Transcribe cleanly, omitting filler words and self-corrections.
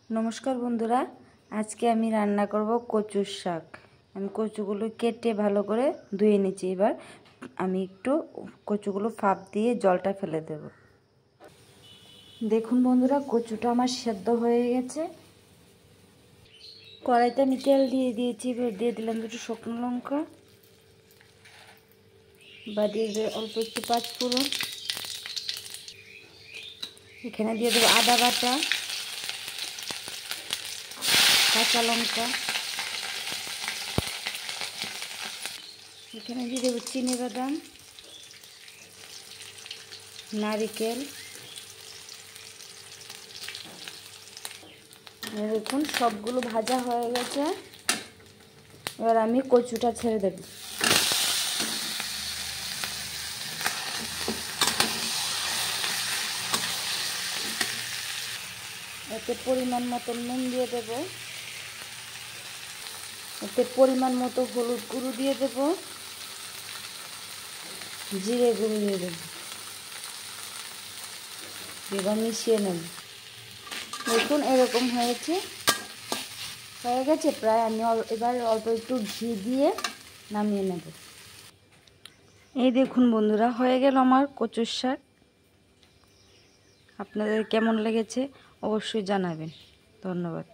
নমস্কার বন্ধুরা, আজকে আমি রান্না করব কচুর শাক। আমি কচুগুলো কেটে ভালো করে ধুয়ে নিচ্ছি। এবার আমি একটু কচুগুলো ফাঁপ দিয়ে জলটা ফেলে দেব। দেখুন বন্ধুরা, কচুটা আমার সেদ্ধ হয়ে গেছে। কড়াইতে আমি তেল দিয়ে দিয়েছি। এবার দিয়ে দিলাম দুটো শুকনো লঙ্কা, বা দিয়ে দেব অল্প একটু পাঁচফোড়ন। এখানে দিয়ে দেবো আদা বাটা, কাঁচা লঙ্কা, এখানে দিয়ে দেবো চিনি বাদাম, নারিকেল। দেখুন সবগুলো ভাজা হয়ে গেছে। এবার আমি কচুটা ছেড়ে দেব। এতে পরিমাণ মতো নুন দিয়ে দেব, এতে পরিমাণ মতো হলুদ গুঁড়ো দিয়ে দেব, জিরে গুঁড়ো দিয়ে দেব। এবার মিশিয়ে নেব। দেখুন এরকম হয়ে গেছে প্রায়। আমি এবার অল্প একটু ঘি দিয়ে নামিয়ে নেব। এই দেখুন বন্ধুরা, হয়ে গেল আমার কচুর শাক। আপনাদের কেমন লেগেছে অবশ্যই জানাবেন। ধন্যবাদ।